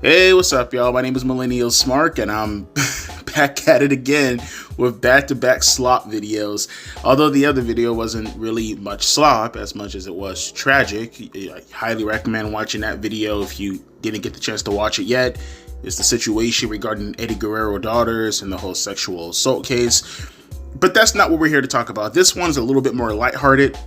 Hey, what's up, y'all? My name is Millennial Smark, and I'm back at it again with back-to-back slop videos. Although the other video wasn't really much slop, as much as it was tragic. I highly recommend watching that video if you didn't get the chance to watch it yet. It's the situation regarding Eddie Guerrero daughters and the whole sexual assault case. But that's not what we're here to talk about. This one's a little bit more lighthearted,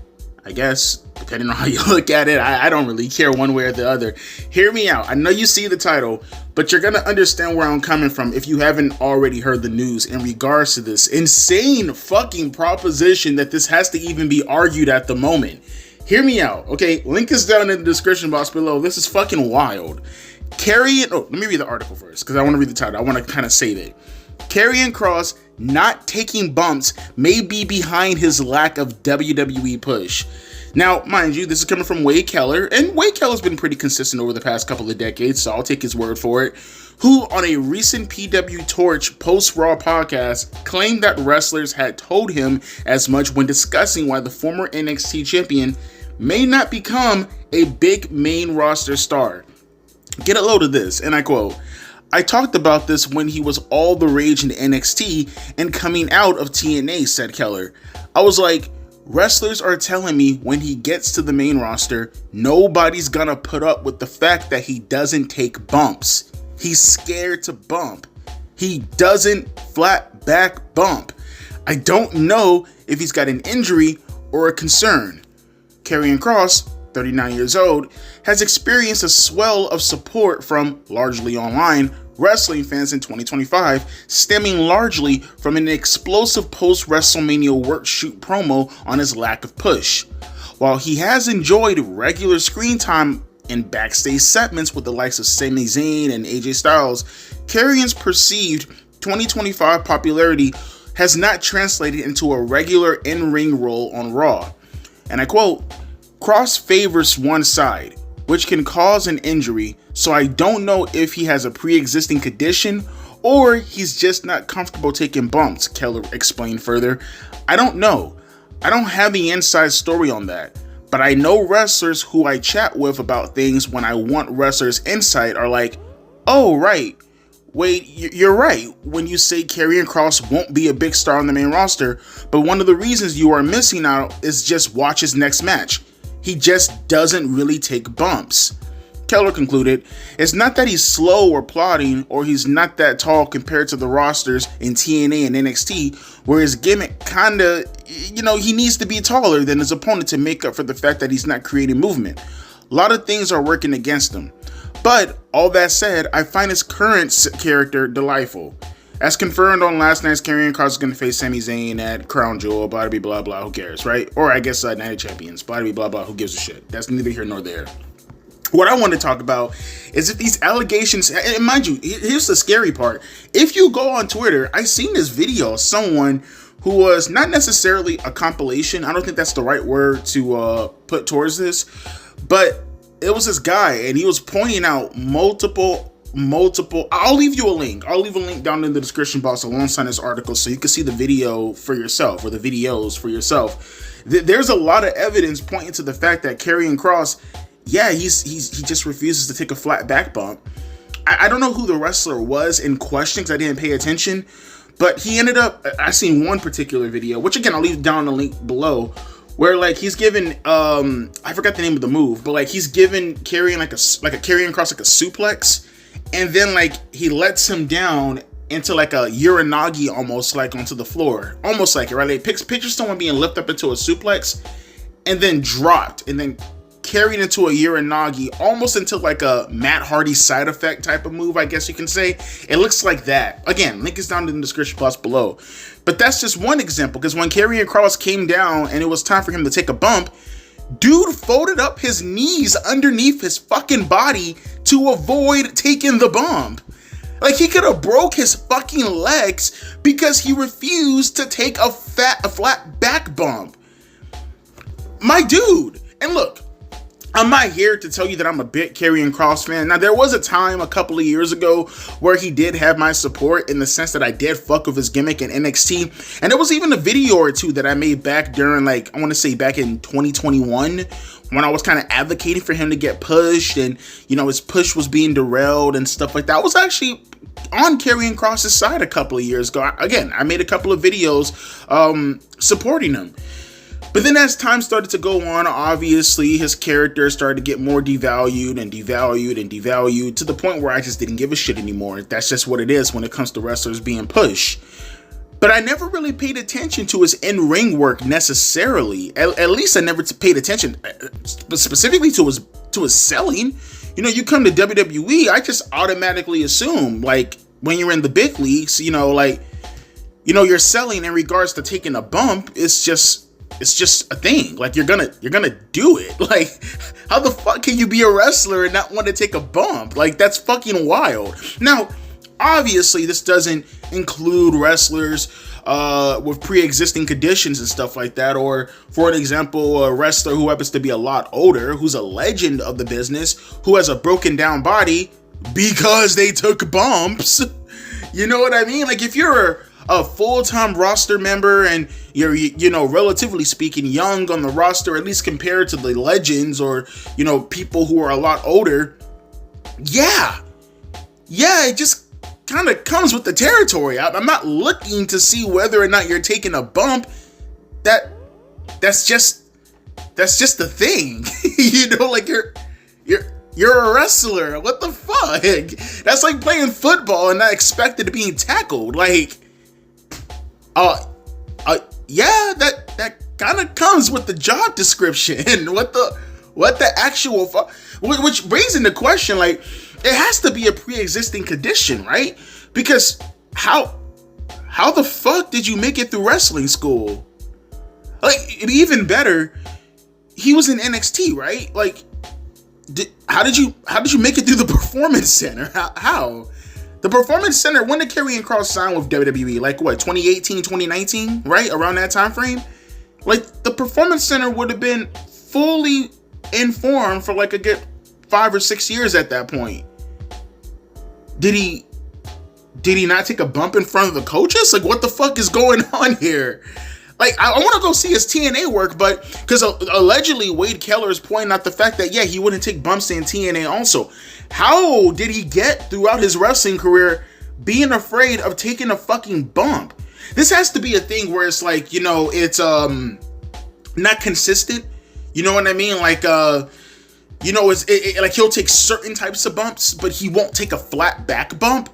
I guess, depending on how you look at it. I don't really care one way or the other. Hear me out. I know you see the title, but you're going to understand where I'm coming from if you haven't already heard the news in regards to this insane fucking proposition that this has to even be argued at the moment. Hear me out, okay? Link is down in the description box below. This is fucking wild. Let me read the article first, because I want to read the title. I want to kind of save it. Karrion Kross not taking bumps may be behind his lack of WWE push. Now, mind you, this is coming from Wade Keller, and Wade Keller's been pretty consistent over the past couple of decades, so I'll take his word for it, who on a recent PW Torch post-Raw podcast claimed that wrestlers had told him as much when discussing why the former NXT champion may not become a big main roster star. Get a load of this, and I quote, "I talked about this when he was all the rage in NXT and coming out of TNA," said Keller. "I was like, wrestlers are telling me when he gets to the main roster, nobody's gonna put up with the fact that he doesn't take bumps. He's scared to bump. He doesn't flat back bump. I don't know if he's got an injury or a concern." Karrion Kross, 39 years old, has experienced a swell of support from largely online wrestling fans in 2025, stemming largely from an explosive post-WrestleMania work shoot promo on his lack of push. While he has enjoyed regular screen time in backstage segments with the likes of Sami Zayn and AJ Styles, Karrion's perceived 2025 popularity has not translated into a regular in-ring role on Raw. And I quote, "Kross favors one side, which can cause an injury, so I don't know if he has a pre-existing condition or he's just not comfortable taking bumps," Keller explained further. "I don't know. I don't have the inside story on that, but I know wrestlers who I chat with about things when I want wrestlers' insight are like, oh right, wait, you're right when you say Karrion Kross won't be a big star on the main roster, but one of the reasons you are missing out is just watch his next match. He just doesn't really take bumps." Keller concluded, "It's not that he's slow or plodding, or he's not that tall compared to the rosters in TNA and NXT, where his gimmick kinda, he needs to be taller than his opponent to make up for the fact that he's not creating movement. A lot of things are working against him. But, all that said, I find his current character delightful. As confirmed on last night's Karrion Kross is going to face Sami Zayn at Crown Jewel, blah blah blah, who cares, right? Or I guess Night of Champions, blah blah blah, who gives a shit? That's neither here nor there. What I want to talk about is if these allegations, and mind you, here's the scary part. If you go on Twitter, I seen this video of someone who was not necessarily a compilation, I don't think that's the right word to put towards this, but it was this guy, and he was pointing out multiple, I'll leave you a link. I'll leave a link down in the description box alongside this article so you can see the video for yourself, or the videos for yourself. There's a lot of evidence pointing to the fact that Karrion Kross, yeah, he just refuses to take a flat back bump. I don't know who the wrestler was in question because I didn't pay attention, but he ended up, I seen one particular video, which again, I'll leave down the link below, where like he's given, I forgot the name of the move, but like he's given Karrion like a Karrion Kross like a suplex, and then like he lets him down into like a uranagi, almost like onto the floor, almost like it, right? Like picture someone being lifted up into a suplex and then dropped and then carried into a uranagi, almost into like a Matt Hardy side effect type of move, I guess you can say. It looks like that. Again, link is down in the description box below. But that's just one example, because when Karrion Kross came down and it was time for him to take a bump, dude folded up his knees underneath his fucking body to avoid taking the bump. Like, he could have broke his fucking legs because he refused to take a flat back bump. My dude. And look, I'm not here to tell you that I'm a big Karrion Kross fan. Now, there was a time a couple of years ago where he did have my support in the sense that I did fuck with his gimmick in NXT. And there was even a video or two that I made back during, like, I want to say back in 2021 when I was kind of advocating for him to get pushed and, you know, his push was being derailed and stuff like that. I was actually on Karrion Kross's side a couple of years ago. Again, I made a couple of videos supporting him. But then as time started to go on, obviously his character started to get more devalued and devalued and devalued to the point where I just didn't give a shit anymore. That's just what it is when it comes to wrestlers being pushed. But I never really paid attention to his in-ring work necessarily. At least I never paid attention specifically to his selling. You know, you come to WWE, I just automatically assume, like, when you're in the big leagues, you know, like, you know, you're selling in regards to taking a bump. It's just a thing. Like, you're gonna do it. Like, how the fuck can you be a wrestler and not want to take a bump? Like, that's fucking wild. Now, obviously, this doesn't include wrestlers with pre-existing conditions and stuff like that, or, for an example, a wrestler who happens to be a lot older, who's a legend of the business, who has a broken down body because they took bumps. You know what I mean? Like, if you're a full-time roster member and you're, you know, relatively speaking, young on the roster, at least compared to the legends or, you know, people who are a lot older, yeah, it just kind of comes with the territory. I'm not looking to see whether or not you're taking a bump. That's just the thing. You know, like you're a wrestler. What the fuck? That's like playing football and not expected to be tackled. Like, yeah, that kind of comes with the job description. What the actual fuck? Which brings into question, like, it has to be a pre-existing condition, right? Because how the fuck did you make it through wrestling school? Like, even better, he was in NXT, right? Like, how did you make it through the Performance Center? How? The Performance Center, when did Karrion Kross sign with WWE? Like, what, 2018, 2019, right? Around that time frame? Like, the Performance Center would have been fully informed for like a good 5 or 6 years at that point. Did he not take a bump in front of the coaches? Like, what the fuck is going on here? Like, I want to go see his TNA work, but because allegedly Wade Keller is pointing out the fact that, yeah, he wouldn't take bumps in TNA also. How did he get throughout his wrestling career being afraid of taking a fucking bump? This has to be a thing where it's like, you know, it's not consistent. You know what I mean? Like, you know, like he'll take certain types of bumps, but he won't take a flat back bump.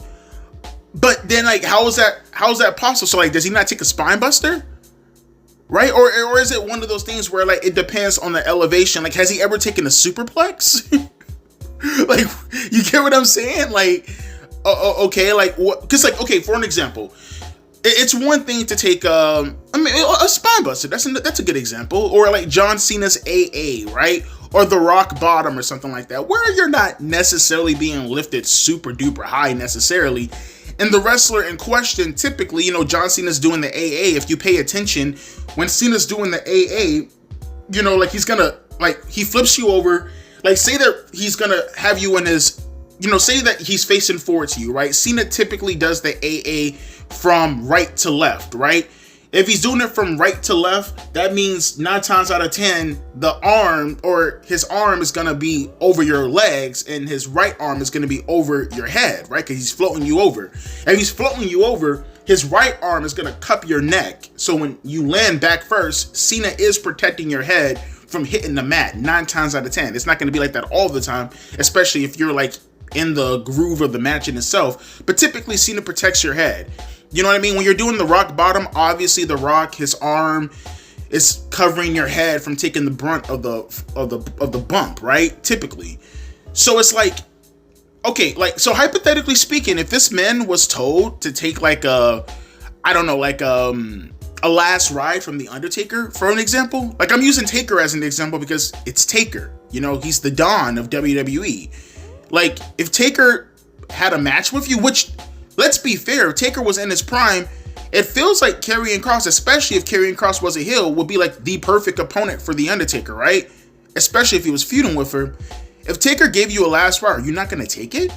But then, like, how is that possible? So, like, does he not take a spine buster? Right? Or is it one of those things where, like, it depends on the elevation? Like, has he ever taken a superplex? Like, you get what I'm saying? Like, okay, like, what? Because, like, okay, for an example, it's one thing to take, a spine buster. That's a good example. Or, like, John Cena's AA, right? Or the rock bottom or something like that, where you're not necessarily being lifted super duper high necessarily. And the wrestler in question, typically, you know, John Cena's doing the AA. If you pay attention, when Cena's doing the AA, you know, like, he's gonna, like, he flips you over. Like, say that he's gonna have you in his, you know, say that he's facing forward to you, right? Cena typically does the AA from right to left, right? If he's doing it from right to left, that means 9 times out of 10, the arm or his arm is going to be over your legs and his right arm is going to be over your head, right? Because he's floating you over. If he's floating you over, his right arm is going to cup your neck. So when you land back first, Cena is protecting your head from hitting the mat 9 times out of 10. It's not going to be like that all the time, especially if you're like in the groove of the match in itself. But typically, Cena protects your head. You know what I mean? When you're doing the rock bottom, obviously the Rock, his arm is covering your head from taking the brunt of the bump, right? Typically. So it's like, okay, like, so hypothetically speaking, if this man was told to take like a last ride from The Undertaker, for an example, like, I'm using Taker as an example because it's Taker, you know, he's the Don of WWE. Like, if Taker had a match with you, which, let's be fair, if Taker was in his prime, it feels like Karrion Kross, especially if Karrion Kross was a heel, would be like the perfect opponent for The Undertaker, right? especially if he was feuding with her. If Taker gave you a last word, are you not going to take it?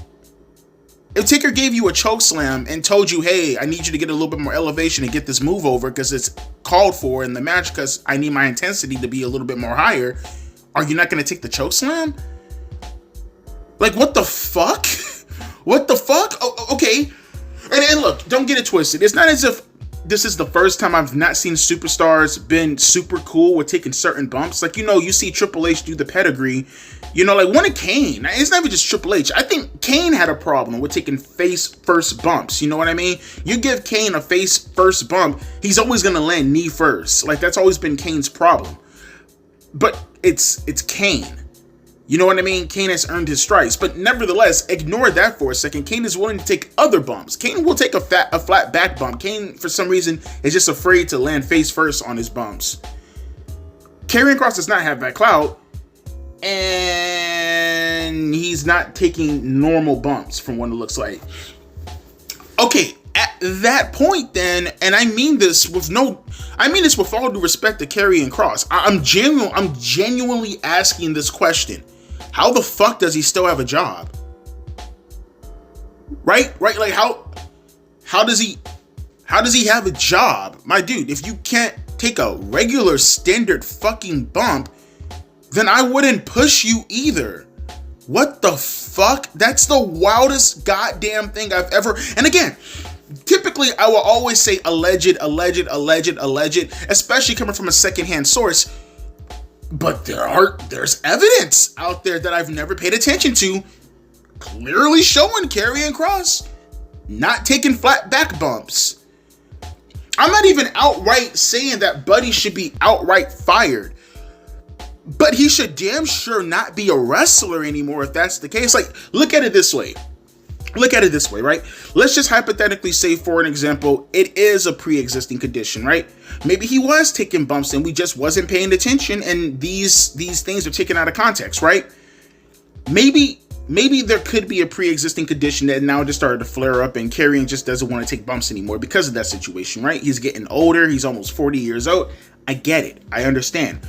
If Taker gave you a choke slam and told you, hey, I need you to get a little bit more elevation and get this move over because it's called for in the match because I need my intensity to be a little bit more higher, are you not going to take the choke slam? Like, what the fuck? What the fuck? Oh, okay. And look, don't get it twisted. It's not as if this is the first time I've not seen superstars been super cool with taking certain bumps. Like, you see Triple H do the pedigree. Like one of Kane. It's not even just Triple H. I think Kane had a problem with taking face first bumps. You know what I mean? You give Kane a face first bump, he's always going to land knee first. Like, that's always been Kane's problem. But it's Kane. You know what I mean? Kane has earned his stripes. But nevertheless, ignore that for a second. Kane is willing to take other bumps. Kane will take a flat back bump. Kane, for some reason, is just afraid to land face first on his bumps. Karrion Kross does not have that clout. And he's not taking normal bumps from what it looks like. Okay, at that point then, and I mean this with all due respect to Karrion Kross. I'm genuinely asking this question. How the fuck does he still have a job? Right? Like how does he have a job? My dude, if you can't take a regular standard fucking bump, then I wouldn't push you either. What the fuck? That's the wildest goddamn thing I've ever. And again, typically I will always say alleged, especially coming from a secondhand source. But there's evidence out there that I've never paid attention to, clearly showing Karrion Kross not taking flat back bumps. I'm not even outright saying that Buddy should be outright fired, but he should damn sure not be a wrestler anymore if that's the case. Like, look at it this way, right? Let's just hypothetically say, for an example, it is a pre-existing condition, right? Maybe he was taking bumps and we just wasn't paying attention, and these things are taken out of context, right? Maybe there could be a pre-existing condition that now just started to flare up and Karrion just doesn't want to take bumps anymore because of that situation, right? He's getting older. He's almost 40 years old. I get it. I understand.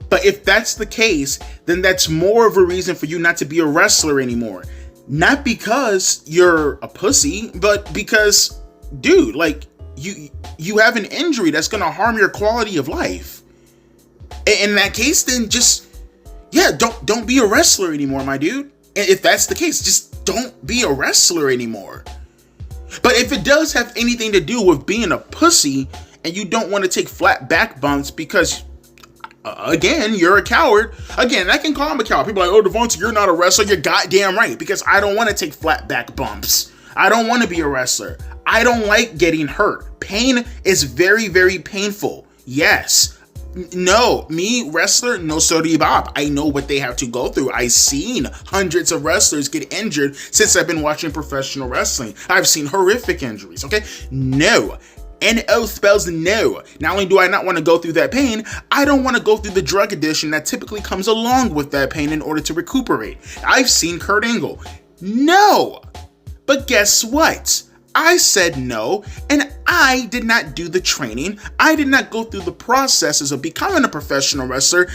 But if that's the case, then that's more of a reason for you not to be a wrestler anymore. Not because you're a pussy, but because, dude, like, you have an injury that's going to harm your quality of life. In that case, then just, don't be a wrestler anymore, my dude. If that's the case, just don't be a wrestler anymore. But if it does have anything to do with being a pussy and you don't want to take flat back bumps because, again, you're a coward. Again, I can call him a coward. People are like, oh, Devontae, you're not a wrestler. You're goddamn right, because I don't want to take flat back bumps. I don't want to be a wrestler. I don't like getting hurt. Pain is very, very painful. Yes. No, me, wrestler, no sorry Bob. I know what they have to go through. I've seen hundreds of wrestlers get injured since I've been watching professional wrestling. I've seen horrific injuries, okay? No. NO spells no. Not only do I not want to go through that pain, I don't want to go through the drug addiction that typically comes along with that pain in order to recuperate. I've seen Kurt Angle. No. But guess what? I said no, and I did not do the training. I did not go through the processes of becoming a professional wrestler.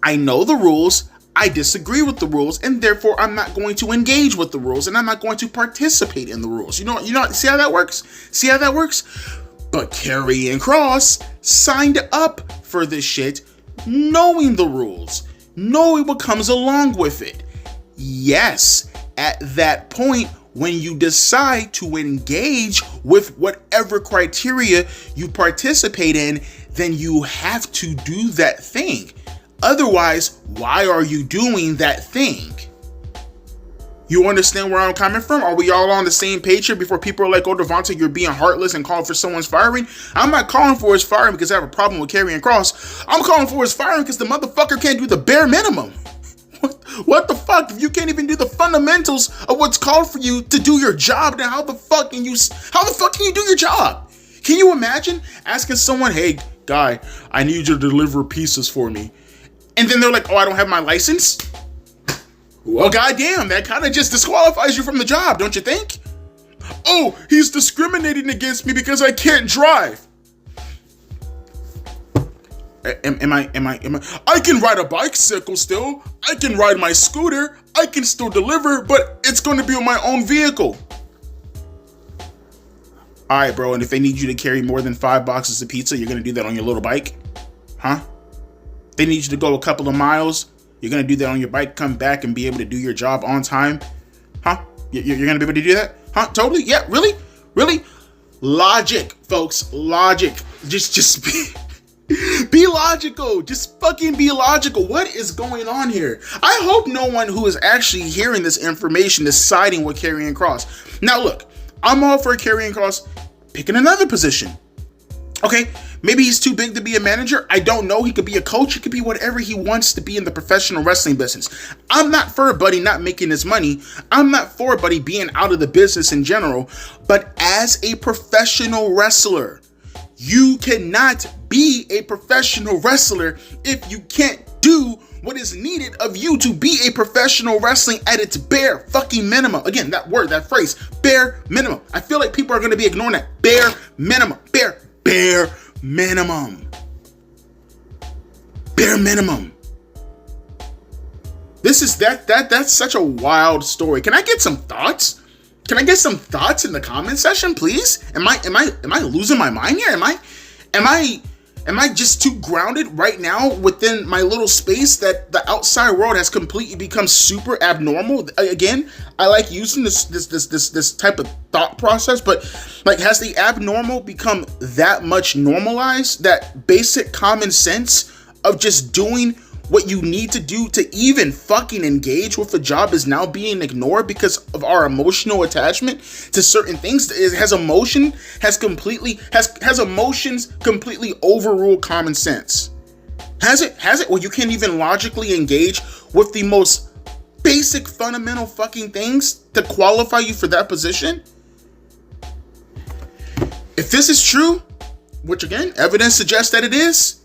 I know the rules. I disagree with the rules, and therefore I'm not going to engage with the rules, and I'm not going to participate in the rules. You know, see how that works? See how that works? But Karrion Kross signed up for this shit, knowing the rules, knowing what comes along with it. Yes, at that point, when you decide to engage with whatever criteria you participate in, then you have to do that thing. Otherwise, why are you doing that thing? You understand where I'm coming from? Are we all on the same page here before people are like, oh, Devontae, you're being heartless and calling for someone's firing? I'm not calling for his firing because I have a problem with Karrion Kross. I'm calling for his firing because the motherfucker can't do the bare minimum. What the fuck? If you can't even do the fundamentals of what's called for you to do your job, then how the fuck can you do your job? Can you imagine asking someone, hey, guy, I need you to deliver pieces for me. And then they're like, oh, I don't have my license? Well, goddamn, that kind of just disqualifies you from the job, don't you think? Oh, he's discriminating against me because I can't drive. I can ride a bicycle still. I can ride my scooter. I can still deliver, but it's going to be on my own vehicle. All right, bro. And if they need you to carry more than 5 boxes of pizza, you're going to do that on your little bike? Huh? They need you to go a couple of miles. You're going to do that on your bike, come back and be able to do your job on time? Huh? You're going to be able to do that? Huh? Totally? Yeah. Really? Really? Logic, folks. Logic. Just be logical. Just fucking be logical. What is going on here? I hope no one who is actually hearing this information is siding with Karrion Kross. Now look, I'm all for Karrion Kross picking another position. Okay, maybe he's too big to be a manager. I don't know. He could be a coach. He could be whatever he wants to be in the professional wrestling business. I'm not for Buddy not making his money. I'm not for Buddy being out of the business in general. But as a professional wrestler, you cannot be a professional wrestler if you can't do what is needed of you to be a professional wrestling at its bare fucking minimum. Again, that word, that phrase, bare minimum. I feel like people are going to be ignoring that. Bare minimum. Bare minimum. Bare minimum. That's such a wild story. Can I get some thoughts? Can I get some thoughts in the comment section, please? Am I losing my mind here? Am I just too grounded right now within my little space that the outside world has completely become super abnormal? Again, I like using this type of thought process, but like, has the abnormal become that much normalized that basic common sense of just doing what you need to do to even fucking engage with a job is now being ignored because of our emotional attachment to certain things? Has emotions completely overruled common sense? Has it? Well, you can't even logically engage with the most basic fundamental fucking things to qualify you for that position? If this is true, which again, evidence suggests that it is,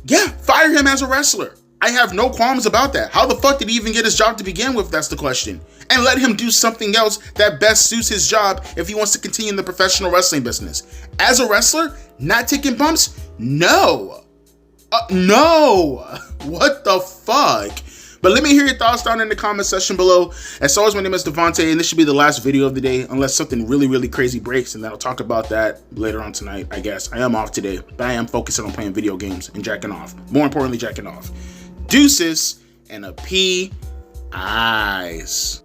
yeah, fire him as a wrestler. I have no qualms about that. How the fuck did he even get his job to begin with? That's the question. And let him do something else that best suits his job if he wants to continue in the professional wrestling business. As a wrestler, not taking bumps? No. No. What the fuck? But let me hear your thoughts down in the comment section below. As always, my name is Devontae, and this should be the last video of the day, unless something really, really crazy breaks, and then I'll talk about that later on tonight, I guess. I am off today, but I am focusing on playing video games and jacking off. More importantly, jacking off. Deuces and a P eyes.